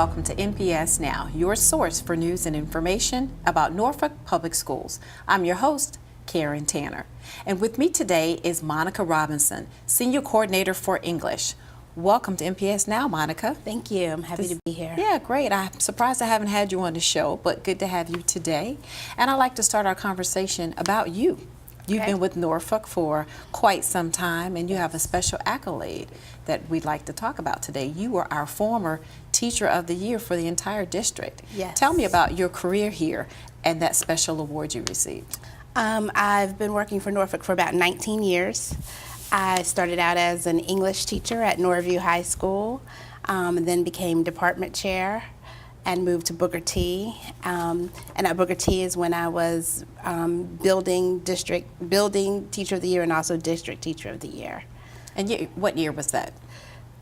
welcome to NPS Now, your source for news and information about Norfolk Public Schools. I'm your host, Karen Tanner. And with me today is Monica Robinson, Senior Coordinator for English. Welcome to NPS Now, Monica. Thank you. I'm happy to be here. Yeah, great. I'm surprised I haven't had you on the show, but good to have you today. And I'd like to start our conversation about you. You've been with Norfolk for quite some time, and you have a special accolade that we'd like to talk about today. You were our former Teacher of the Year for the entire district. Yes. Tell me about your career here and that special award you received. I've been working for Norfolk for about 19 years. I started out as an English teacher at Norview High School, and then became department chair and moved to Booker T. And at Booker T is when I was building Teacher of the Year and also District Teacher of the Year. And what year was that?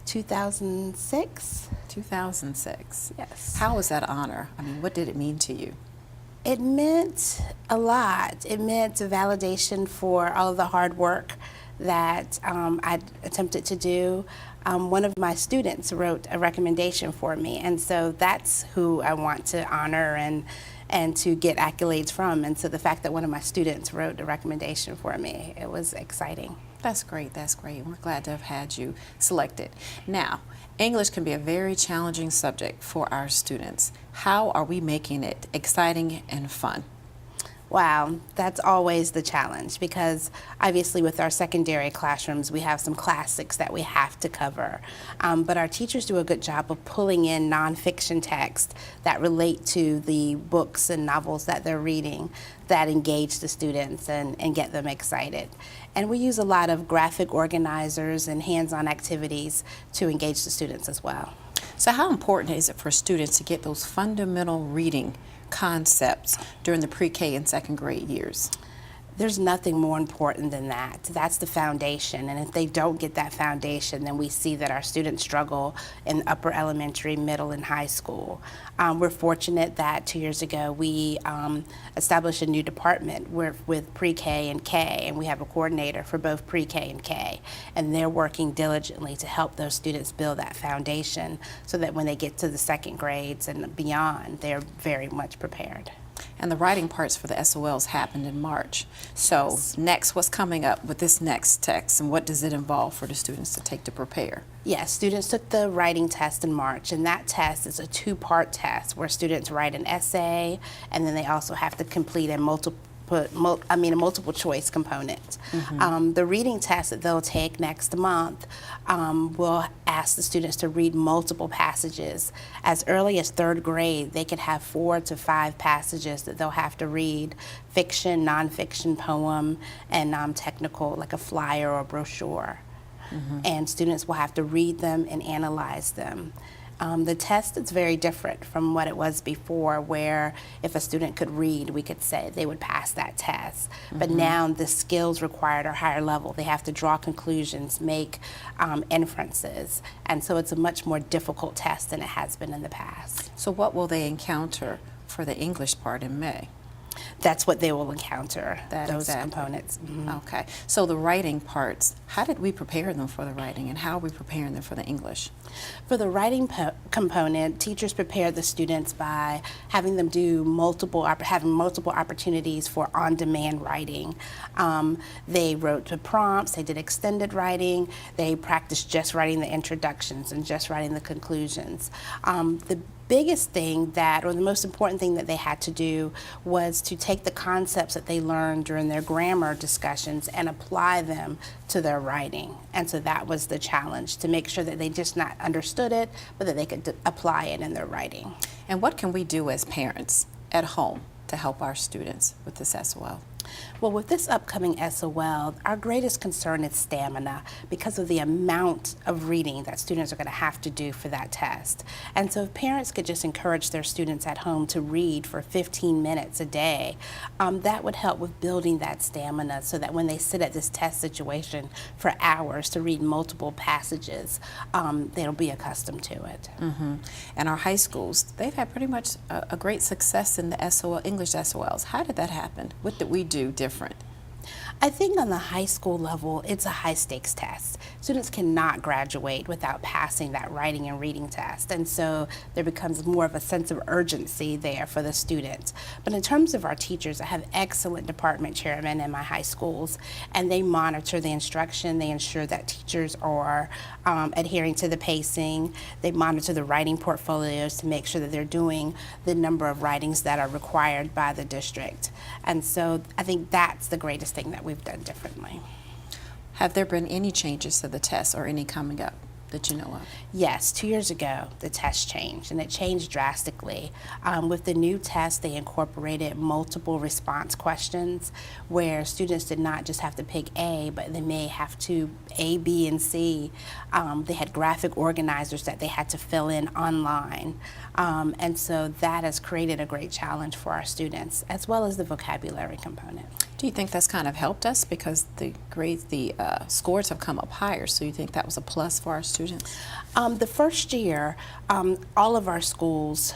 2006. 2006. Yes. How was that honor? I mean, what did it mean to you? It meant a lot. It meant a validation for all of the hard work that I attempted to do. One of my students wrote a recommendation for me, and so that's who I want to honor and to get accolades from. And so the fact that one of my students wrote a recommendation for me, it was exciting. That's great. That's great. We're glad to have had you selected. Now, English can be a very challenging subject for our students. How are we making it exciting and fun? Wow, that's always the challenge, because obviously with our secondary classrooms we have some classics that we have to cover, but our teachers do a good job of pulling in nonfiction texts that relate to the books and novels that they're reading that engage the students and get them excited. And we use a lot of graphic organizers and hands-on activities to engage the students as well. So how important is it for students to get those fundamental reading concepts during the pre-K and second grade years? There's nothing more important than that. That's the foundation, and if they don't get that foundation, then we see that our students struggle in upper elementary, middle, and high school. We're fortunate that 2 years ago we established a new department with pre-K and K, and we have a coordinator for both pre-K and K, and they're working diligently to help those students build that foundation so that when they get to the second grades and beyond, they're very much prepared. And the writing parts for the SOLs happened in March. So next, what's coming up with this next text, and what does it involve for the students to take to prepare? Yes, students took the writing test in March, and that test is a two-part test where students write an essay, and then they also have to complete a multiple choice component. Mm-hmm. The reading test that they'll take next month will ask the students to read multiple passages. As early as third grade, they could have 4 to 5 passages that they'll have to read: fiction, nonfiction, poem, and non-technical, like a flyer or brochure. Mm-hmm. And students will have to read them and analyze them. The test is very different from what it was before, where if a student could read, we could say they would pass that test. Mm-hmm. But now the skills required are higher level. They have to draw conclusions, make inferences, and so it's a much more difficult test than it has been in the past. So what will they encounter for the English part in May? That's what they will encounter, those exactly. components. Mm-hmm. Okay, so the writing parts, how did we prepare them for the writing, and how are we preparing them for the English? For the writing component, teachers prepare the students by having them do multiple opportunities for on-demand writing. They wrote the prompts, they did extended writing, they practiced just writing the introductions and just writing the conclusions. The biggest thing or the most important thing that they had to do was to take the concepts that they learned during their grammar discussions and apply them to their writing. And so that was the challenge, to make sure that they just not understood it, but that they could apply it in their writing. And what can we do as parents at home to help our students with this SOL? Well, with this upcoming SOL, our greatest concern is stamina, because of the amount of reading that students are going to have to do for that test. And so if parents could just encourage their students at home to read for 15 minutes a day, that would help with building that stamina, so that when they sit at this test situation for hours to read multiple passages, they'll be accustomed to it. Mm-hmm. And our high schools, they've had pretty much a great success in the English SOLs. How did that happen? What did we do different? I think on the high school level, it's a high stakes test. Students cannot graduate without passing that writing and reading test. And so there becomes more of a sense of urgency there for the students. But in terms of our teachers, I have excellent department chairmen in my high schools, and they monitor the instruction. They ensure that teachers are adhering to the pacing. They monitor the writing portfolios to make sure that they're doing the number of writings that are required by the district. And so I think that's the greatest thing that we've done differently. Have there been any changes to the test or any coming up that you know of? Yes, 2 years ago, the test changed, and it changed drastically. With the new test, they incorporated multiple response questions where students did not just have to pick A, but they may have to A, B, and C. They had graphic organizers that they had to fill in online. And so that has created a great challenge for our students, as well as the vocabulary component. Do you think that's kind of helped us because the grades, the scores have come up higher, so you think that was a plus for our students? The first year, all of our schools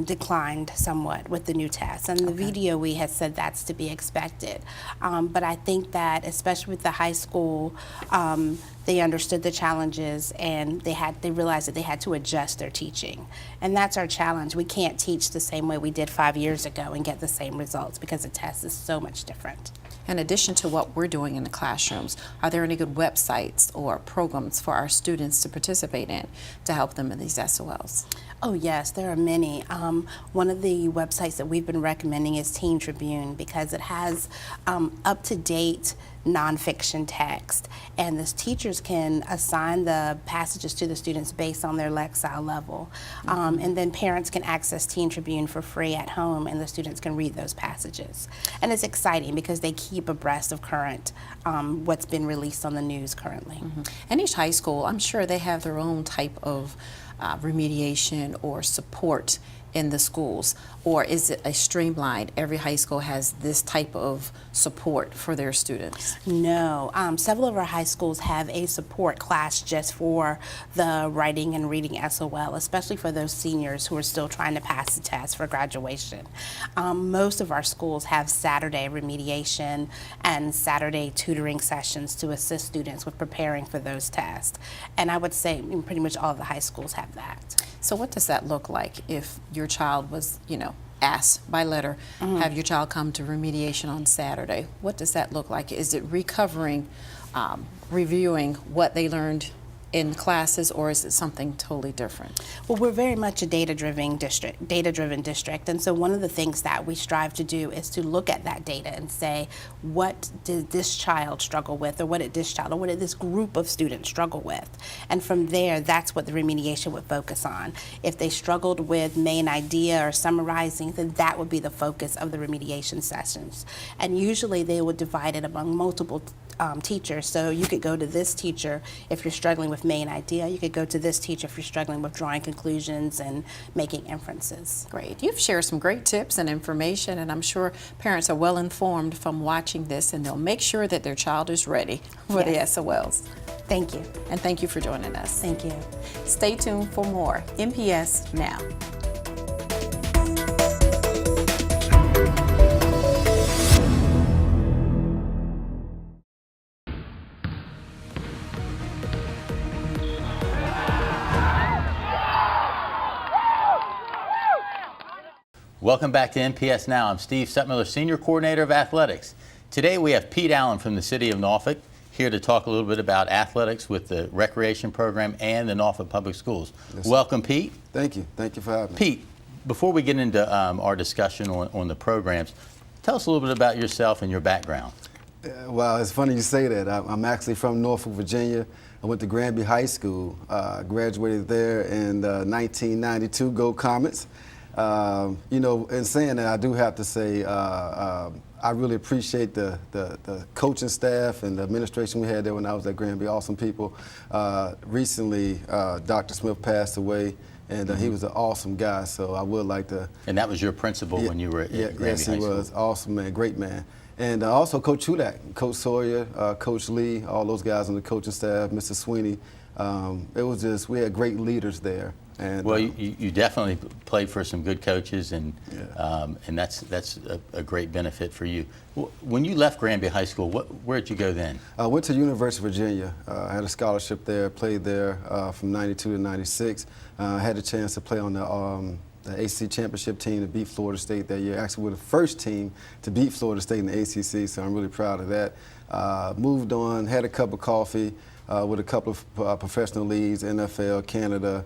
declined somewhat with the new test, and the VDOE has said that's to be expected. But I think that, especially with the high school, they understood the challenges, and they realized that they had to adjust their teaching. And that's our challenge. We can't teach the same way we did 5 years ago and get the same results because the test is so much different. In addition to what we're doing in the classrooms, are there any good websites or programs for our students to participate in to help them in these SOLs? Oh yes, there are many. One of the websites that we've been recommending is Teen Tribune because it has up-to-date nonfiction text, and the teachers can assign the passages to the students based on their Lexile level. And then parents can access Teen Tribune for free at home, and the students can read those passages. And it's exciting because they keep abreast of current, what's been released on the news currently. And each high school, I'm sure they have their own type of remediation or support in the schools, or is it a streamlined, every high school has this type of support for their students? No, several of our high schools have a support class just for the writing and reading SOL, especially for those seniors who are still trying to pass the test for graduation. Most of our schools have Saturday remediation and Saturday tutoring sessions to assist students with preparing for those tests. And I would say pretty much all of the high schools have that. So what does that look like if your child was, asked by letter, have your child come to remediation on Saturday? What does that look like? Is it recovering, reviewing what they learned in classes, or is it something totally different? Well, we're very much a data-driven district, and so one of the things that we strive to do is to look at that data and say, what did this child struggle with, or what did this group of students struggle with? And from there, that's what the remediation would focus on. If they struggled with main idea or summarizing, then that would be the focus of the remediation sessions. And usually they would divide it among multiple teachers. So you could go to this teacher if you're struggling with main idea. You could go to this teacher if you're struggling with drawing conclusions and making inferences. Great. You've shared some great tips and information, and I'm sure parents are well informed from watching this, and they'll make sure that their child is ready for the SOLs. Thank you. And thank you for joining us. Thank you. Stay tuned for more NPS Now. Welcome back to NPS Now. I'm Steve Sutmiller, Senior Coordinator of Athletics. Today we have Pete Allen from the City of Norfolk here to talk a little bit about athletics with the recreation program and the Norfolk Public Schools. Yes, welcome, Pete. Thank you. Thank you for having me. Pete, before we get into our discussion on the programs, tell us a little bit about yourself and your background. Well, it's funny you say that. I'm actually from Norfolk, Virginia. I went to Granby High School, graduated there in 1992, Go Comets. In saying that, I do have to say I really appreciate the coaching staff and the administration we had there when I was at Granby. Awesome people. Recently, Dr. Smith passed away, and he was an awesome guy, so I would like to... And that was your principal when you were at Granby High School? Yes, he was. Awesome man, great man. And also Coach Hudak, Coach Sawyer, Coach Lee, all those guys on the coaching staff, Mr. Sweeney. It was just, we had great leaders there. And well, you definitely played for some good coaches, and Yeah. and that's a great benefit for you. When you left Granby High School, where did you go then? I went to University of Virginia. I had a scholarship there, played there from 92 to 96. I had a chance to play on the ACC championship team to beat Florida State that year. Actually, we're the first team to beat Florida State in the ACC, so I'm really proud of that. Moved on, had a cup of coffee with a couple of professional leagues, NFL, Canada,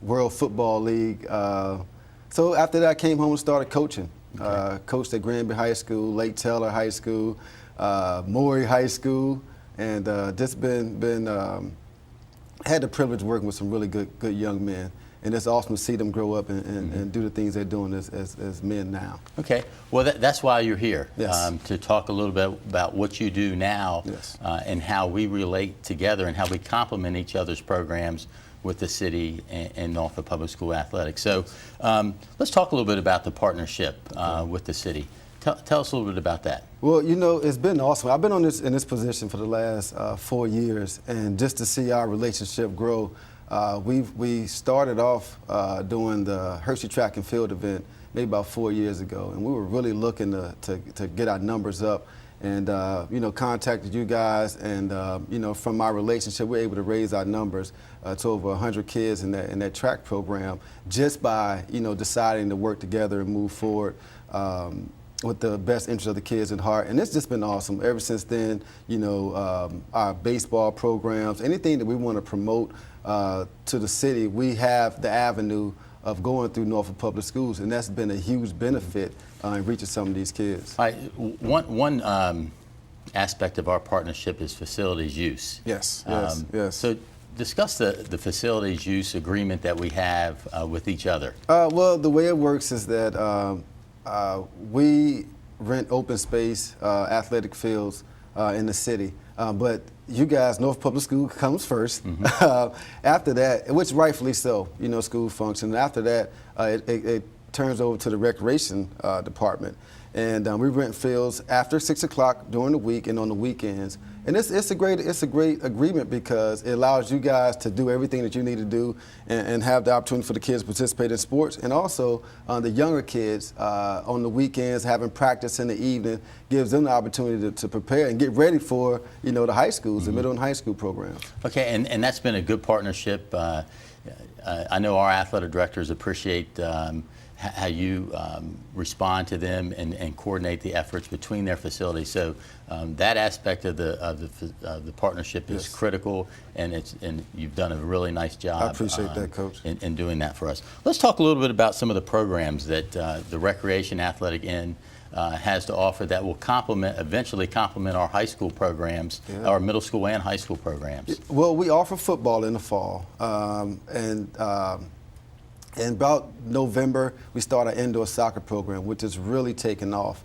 World Football League. So after that, I came home and started coaching. Okay. Coached at Granby High School, Lake Taylor High School, Maury High School, and just had the privilege of working with some really good young men. And it's awesome to see them grow up and do the things they're doing as men now. Okay, well that's why you're here, Yes. To talk a little bit about what you do now, Yes. And how we relate together and how we complement each other's programs with the city and Norfolk Public School athletics. So let's talk a little bit about the partnership with the city. Tell us a little bit about that. Well, you know, it's been awesome. I've been in this position for the last 4 years, and just to see our relationship grow. We started off doing the Hershey Track and Field event maybe about 4 years ago, and we were really looking to get our numbers up, and you know, contacted you guys, and you know, from our relationship, we're able to raise our numbers to over 100 kids in that track program just by, you know, deciding to work together and move forward. With the best interest of the kids at heart, and it's just been awesome. Ever since then, you know, our baseball programs, anything that we want to promote to the city, we have the avenue of going through Norfolk Public Schools, and that's been a huge benefit in reaching some of these kids. All right, one aspect of our partnership is facilities use. Yes, yes. So discuss the facilities use agreement that we have with each other. Well, the way it works is that we rent open space, athletic fields in the city, but you guys, Norfolk Public School comes first. Mm-hmm. After that, which rightfully so, you know, school function. After that, it turns over to the recreation department. And we rent fields after 6 o'clock during the week and on the weekends. And it's a great agreement because it allows you guys to do everything that you need to do and have the opportunity for the kids to participate in sports. And also the younger kids on the weekends having practice in the evening gives them the opportunity to prepare and get ready for, you know, the high schools, the middle and high school programs. Okay, and that's been a good partnership. I know our athletic directors appreciate how you respond to them and coordinate the efforts between their facilities. So that aspect of the partnership is Yes. critical, and you've done a really nice job. I appreciate that, Coach. In doing that for us. Let's talk a little bit about some of the programs that the Recreation Athletic Inn has to offer that will eventually complement our high school programs, Yeah. our middle school and high school programs. Well, we offer football in the fall, in about November, we start our indoor soccer program, which is really taken off.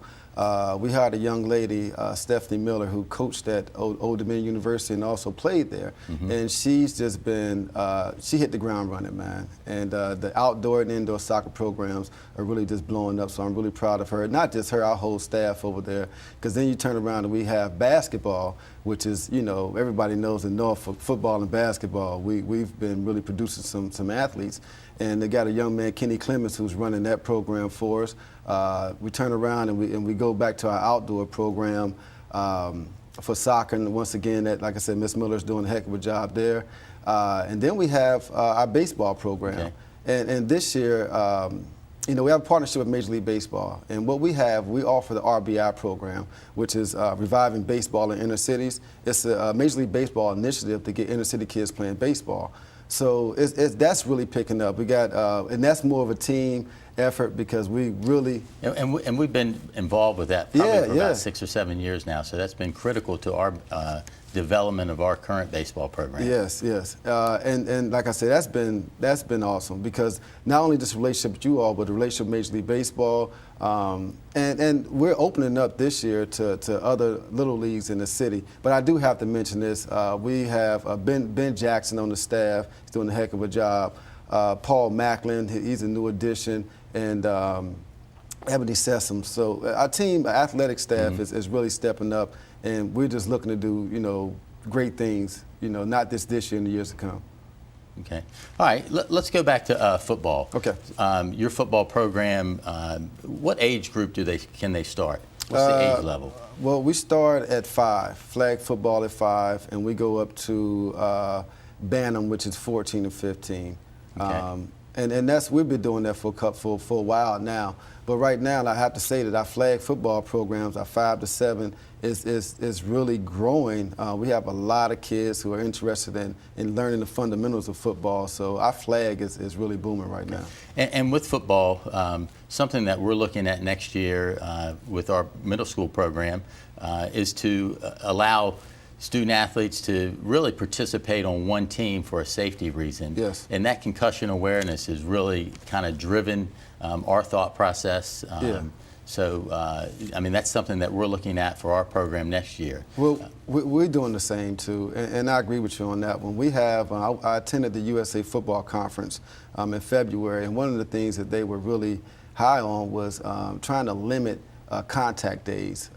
We hired a young lady, Stephanie Miller, who coached at Old Dominion University and also played there. Mm-hmm. And she's just been, she hit the ground running, man. And the outdoor and indoor soccer programs are really just blowing up, so I'm really proud of her. Not just her, our whole staff over there. Because then you turn around and we have basketball, which is, you know, everybody knows in Norfolk, football and basketball, we've been really producing some athletes. And they got a young man, Kenny Clemens, who's running that program for us. We turn around and we go back to our outdoor program for soccer. And once again, like I said, Miss Miller's doing a heck of a job there. And then we have our baseball program. Okay. And this year, you know, we have a partnership with Major League Baseball. And what we offer the RBI program, which is Reviving Baseball in Inner Cities. It's a Major League Baseball initiative to get inner city kids playing baseball. So that's really picking up. We got, and that's more of a team effort because we really. And we've been involved with that probably for Yeah. about 6 or 7 years now. So that's been critical to our development of our current baseball program. Yes, yes. And like I said, that's been awesome because not only this relationship with you all, but the relationship with Major League Baseball. And we're opening up this year to other little leagues in the city. But I do have to mention this. We have Ben Jackson on the staff. He's doing a heck of a job. Paul Macklin, he's a new addition. And Ebony Sessom. So our team, our athletic staff is really stepping up. And we're just looking to do, you know, great things, you know, not this year and the years to come. Okay. All right. Let's go back to football. Okay. Your football program. What age group can they start? What's the age level? Well, we start at 5, flag football at 5, and we go up to Bantam, which is 14 and 15. Okay. And that's we've been doing that for a while now. But right now, I have to say that our flag football programs, our 5 to 7, is really growing. We have a lot of kids who are interested in learning the fundamentals of football. So our flag is really booming right now. And with football, something that we're looking at next year with our middle school program is to allow student athletes to really participate on one team for a safety reason. Yes. And that concussion awareness has really kind of driven our thought process. Yeah. So, I mean, that's something that we're looking at for our program next year. Well, we're doing the same too, and I agree with you on that one. We have, I attended the USA Football Conference in February, and one of the things that they were really high on was trying to limit contact days.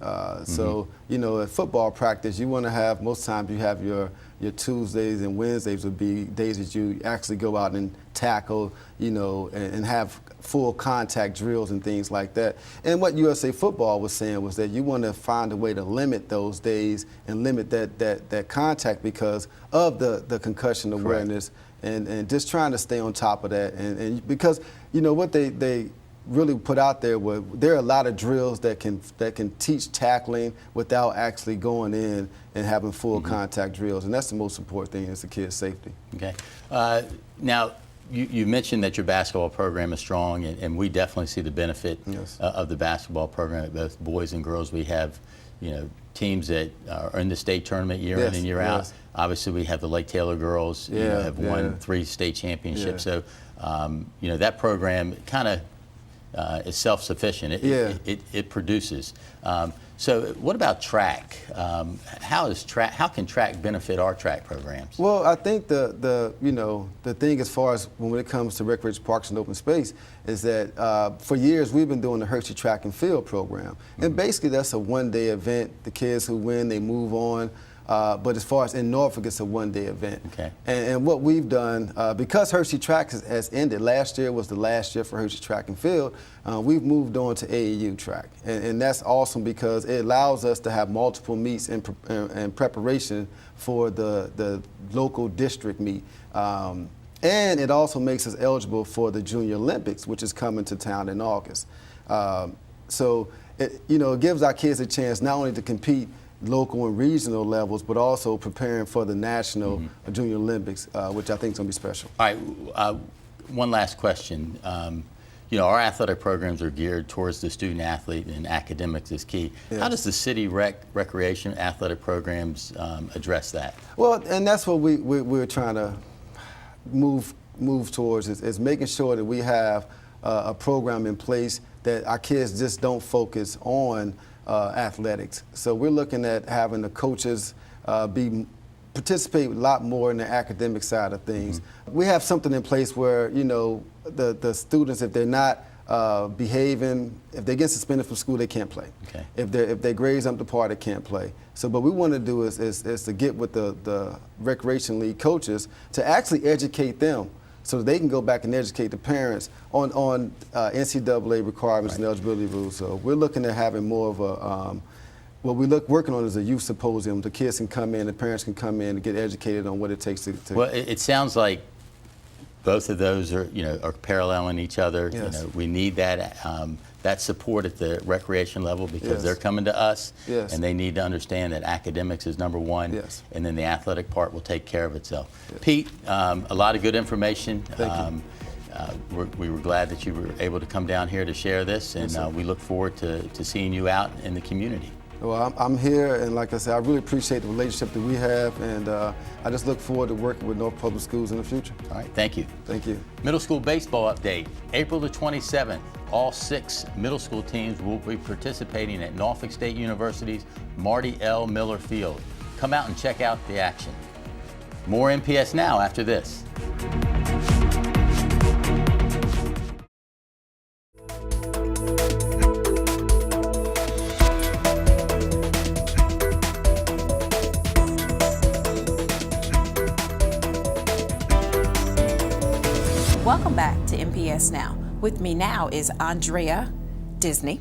So, you know, at football practice, you want to have, most times you have your Tuesdays and Wednesdays would be days that you actually go out and tackle, you know, and have full contact drills and things like that. And what USA Football was saying was that you want to find a way to limit those days and limit that contact because of the concussion awareness and just trying to stay on top of that. And because, you know, what they really put out there were there are a lot of drills that can teach tackling without actually going in and having full contact drills, and that's the most important thing is the kids' safety. Okay. Now, you mentioned that your basketball program is strong, and we definitely see the benefit of the basketball program. Both boys and girls, we have, you know, teams that are in the state tournament year in and year out. Obviously, we have the Lake Taylor girls. You know, have won 3 state championships. So, you know, that program kind of is self-sufficient. It produces. So what about track? How can track benefit our track programs? Well, I think the thing as far as when it comes to recreation parks and open space is that for years we've been doing the Hershey Track and Field program, and basically that's a one-day event. The kids who win, they move on. But as far as in Norfolk, it's a one-day event. Okay. And what we've done, because Hershey Track has ended, last year was the last year for Hershey Track and Field, we've moved on to AAU track. And that's awesome because it allows us to have multiple meets in preparation for the local district meet. And it also makes us eligible for the Junior Olympics, which is coming to town in August. So it gives our kids a chance not only to compete local and regional levels, but also preparing for the national Junior Olympics, which I think is going to be special. All right, one last question. You know, our athletic programs are geared towards the student athlete, and academics is key. Yes. How does the city recreation athletic programs address that? Well, and that's what we're trying to move towards is making sure that we have a program in place that our kids just don't focus on athletics. So we're looking at having the coaches participate a lot more in the academic side of things. We have something in place where, you know, the students, if they're not behaving, if they get suspended from school, they can't play. Okay. If their grades up to par, they can't play. So what we want to do is to get with the recreation league coaches to actually educate them so that they can go back and educate the parents on NCAA requirements and eligibility rules. So we're looking at having more of a, what working on is a youth symposium. The kids can come in, the parents can come in and get educated on what it takes to. Well, it sounds like both of those are paralleling each other. Yes. You know, we need that support at the recreation level because they're coming to us, and they need to understand that academics is number one, and then the athletic part will take care of itself. Pete, a lot of good information. Thank you. We were glad that you were able to come down here to share this, and we look forward to seeing you out in the community. Well, I'm here, and like I said, I really appreciate the relationship that we have, and I just look forward to working with Norfolk Public Schools in the future. All right, thank you. Thank you. Middle school baseball update. April the 27th, all 6 middle school teams will be participating at Norfolk State University's Marty L. Miller Field. Come out and check out the action. More NPS Now after this. Welcome back to NPS Now. With me now is Andrea Disney,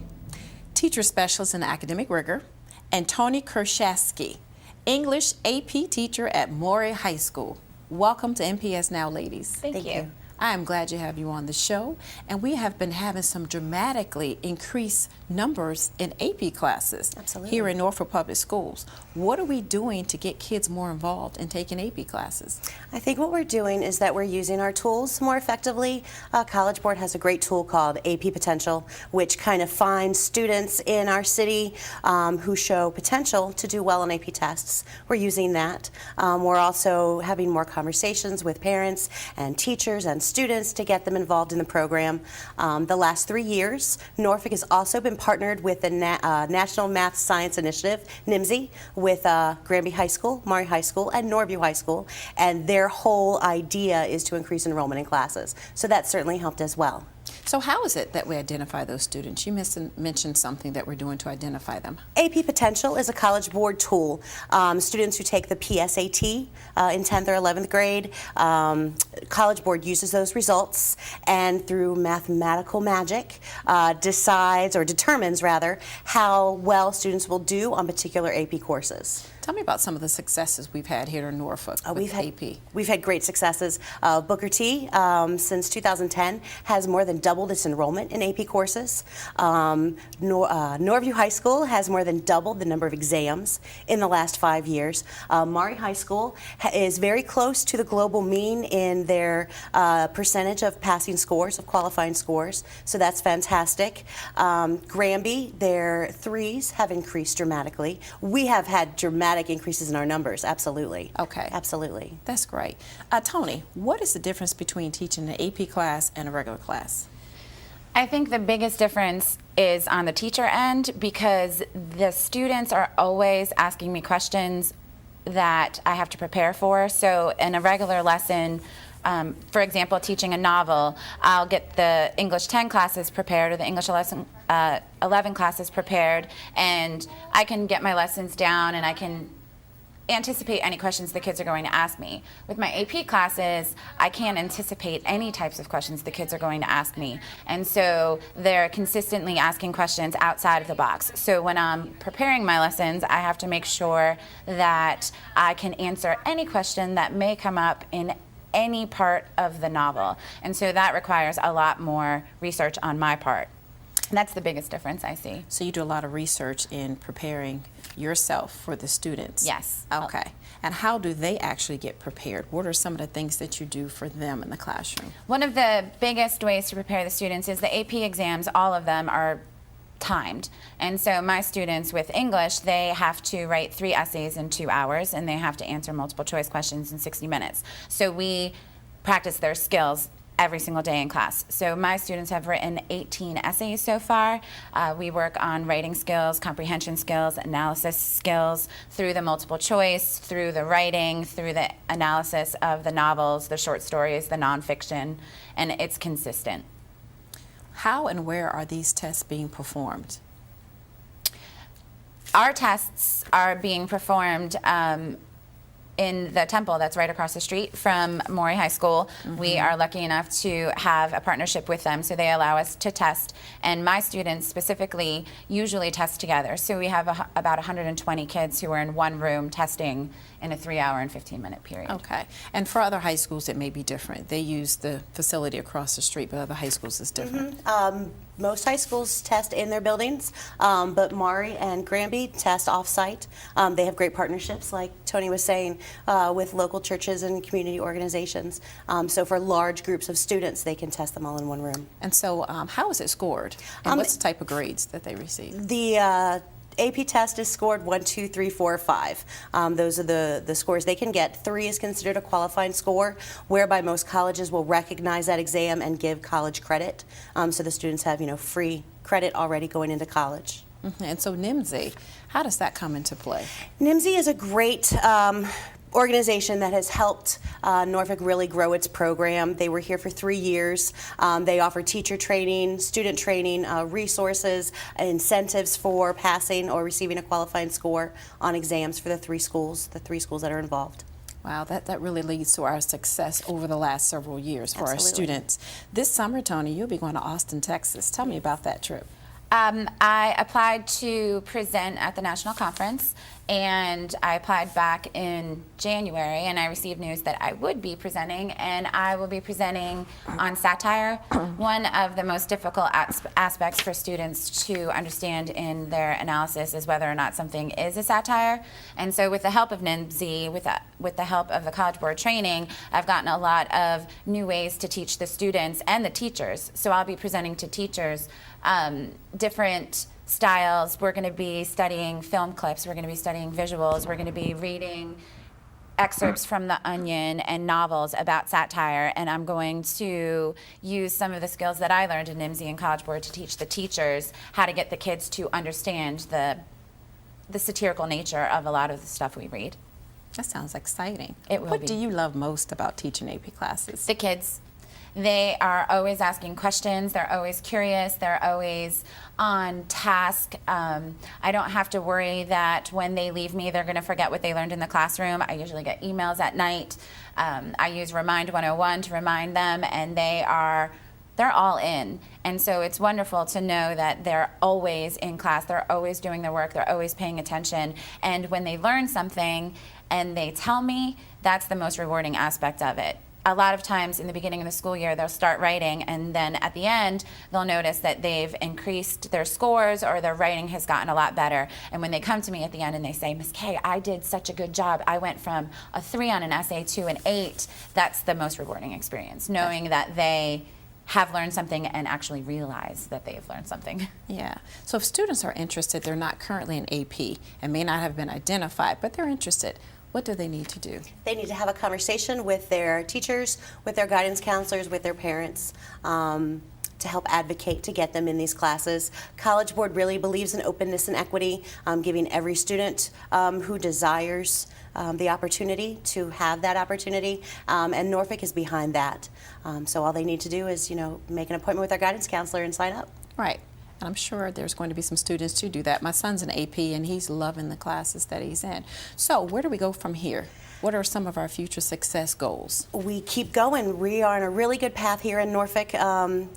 teacher specialist in academic rigor, and Tony Kershasky, English AP teacher at Maury High School. Welcome to NPS Now, ladies. Thank you. I am glad to have you on the show, and we have been having some dramatically increased numbers in AP classes here in Norfolk Public Schools. What are we doing to get kids more involved in taking AP classes? I think what we're doing is that we're using our tools more effectively. College Board has a great tool called AP Potential, which kind of finds students in our city who show potential to do well on AP tests. We're using that. We're also having more conversations with parents and teachers and students to get them involved in the program. The last 3 years, Norfolk has also been partnered with the National Math Science Initiative, NMSI, with Granby High School, Maury High School, and Norview High School, and their whole idea is to increase enrollment in classes. So that certainly helped as well. So how is it that we identify those students? You mentioned something that we're doing to identify them. AP Potential is a College Board tool. Students who take the PSAT in 10th or 11th grade, College Board uses those results and through mathematical magic determines how well students will do on particular AP courses. Tell me about some of the successes we've had here in Norfolk with AP. We've had great successes. Booker T, since 2010, has more than doubled its enrollment in AP courses. Norview High School has more than doubled the number of exams in the last 5 years. Maury High School is very close to the global mean in their percentage of passing scores, of qualifying scores, so that's fantastic. Granby, their threes have increased dramatically. We have had dramatic increases in our numbers, absolutely. Okay. Absolutely. That's great. Tony, what is the difference between teaching an AP class and a regular class? I think the biggest difference is on the teacher end because the students are always asking me questions that I have to prepare for. So in a regular lesson, for example, teaching a novel, I'll get the English 10 classes prepared or the English 11 classes prepared, and I can get my lessons down and I can anticipate any questions the kids are going to ask me. With my AP classes, I can't anticipate any types of questions the kids are going to ask me. And so they're consistently asking questions outside of the box. So when I'm preparing my lessons, I have to make sure that I can answer any question that may come up in any part of the novel. And so that requires a lot more research on my part. That's the biggest difference I see. So you do a lot of research in preparing yourself for the students? Yes. Okay. And how do they actually get prepared? What are some of the things that you do for them in the classroom? One of the biggest ways to prepare the students is the AP exams. All of them are timed. And so my students with English, they have to write 3 essays in 2 hours and they have to answer multiple choice questions in 60 minutes. So we practice their skills every single day in class. So my students have written 18 essays so far. We work on writing skills, comprehension skills, analysis skills through the multiple choice, through the writing, through the analysis of the novels, the short stories, the nonfiction, and it's consistent. How and where are these tests being performed? Our tests are being performed in the temple that's right across the street from Maury High School. We are lucky enough to have a partnership with them, so they allow us to test. And my students specifically usually test together. So we have about 120 kids who are in one room testing in a 3-hour and 15-minute period. Okay. And for other high schools, it may be different. They use the facility across the street, but other high schools is different. Most high schools test in their buildings, but Maury and Granby test off-site. They have great partnerships, like Tony was saying, with local churches and community organizations. So for large groups of students, they can test them all in one room. And so how is it scored? And what's the type of grades that they receive? The AP test is scored 1, 2, 3, 4, 5. Those are the scores they can get. 3 is considered a qualifying score, whereby most colleges will recognize that exam and give college credit. So the students have, free credit already going into college. And so NMSI, how does that come into play? NMSI is a great organization that has helped Norfolk really grow its program. They were here for 3 years. They offer teacher training, student training, resources, incentives for passing or receiving a qualifying score on exams for the 3 schools that are involved. Wow, that really leads to our success over the last several years for our Absolutely. students. This summer, Tony, you'll be going to Austin, Texas. Tell me about that trip. I applied to present at the national conference, and I applied back in January, and I received news that I would be presenting, and I will be presenting on satire. One of the most difficult aspects for students to understand in their analysis is whether or not something is a satire. And so with the help of NPS, with the help of the College Board training, I've gotten a lot of new ways to teach the students and the teachers. So I'll be presenting to teachers different styles. We're going to be studying film clips. We're going to be studying visuals. We're going to be reading excerpts from The Onion and novels about satire. And I'm going to use some of the skills that I learned in NPS and College Board to teach the teachers how to get the kids to understand the satirical nature of a lot of the stuff we read. That sounds exciting. It will What be. do you love most about teaching AP classes? The kids. They are always asking questions. They're always curious. They're always on task. I don't have to worry that when they leave me, they're going to forget what they learned in the classroom. I usually get emails at night. I use Remind 101 to remind them, and they're all in. And so it's wonderful to know that they're always in class. They're always doing their work. They're always paying attention. And when they learn something and they tell me, that's the most rewarding aspect of it. A lot of times in the beginning of the school year, they'll start writing, and then at the end, they'll notice that they've increased their scores or their writing has gotten a lot better. And when they come to me at the end and they say, Ms. K, I did such a good job. I went from a 3 on an essay to an 8. That's the most rewarding experience, knowing that they have learned something and actually realize that they've learned something. Yeah. So if students are interested, they're not currently in AP and may not have been identified, but they're interested, what do they need to do? They need to have a conversation with their teachers, with their guidance counselors, with their parents, to help advocate to get them in these classes. College Board really believes in openness and equity, giving every student who desires the opportunity to have that opportunity, and Norfolk is behind that. So all they need to do is, make an appointment with their guidance counselor and sign up. Right. And I'm sure there's going to be some students who do that. My son's an AP, and he's loving the classes that he's in. So where do we go from here? What are some of our future success goals? We keep going. We are on a really good path here in Norfolk,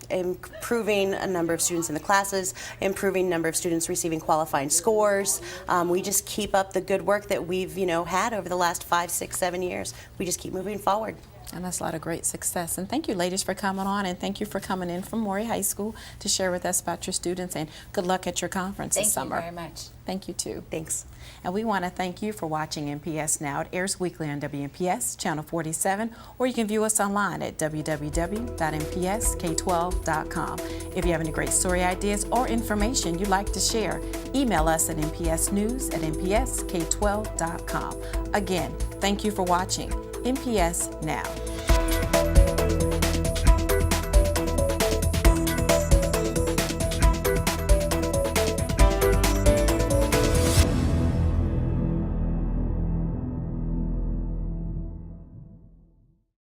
improving a number of students in the classes, improving number of students receiving qualifying scores. We just keep up the good work that we've, had over the last 5, 6, 7 years. We just keep moving forward. And that's a lot of great success. And thank you, ladies, for coming on, and thank you for coming in from Maury High School to share with us about your students, and good luck at your conference this summer. Thank you very much. Thank you, too. Thanks. And we want to thank you for watching NPS Now. It airs weekly on WNPS, Channel 47, or you can view us online at www.npsk12.com. If you have any great story ideas or information you'd like to share, email us at npsnews@npsk12.com. Again, thank you for watching NPS Now.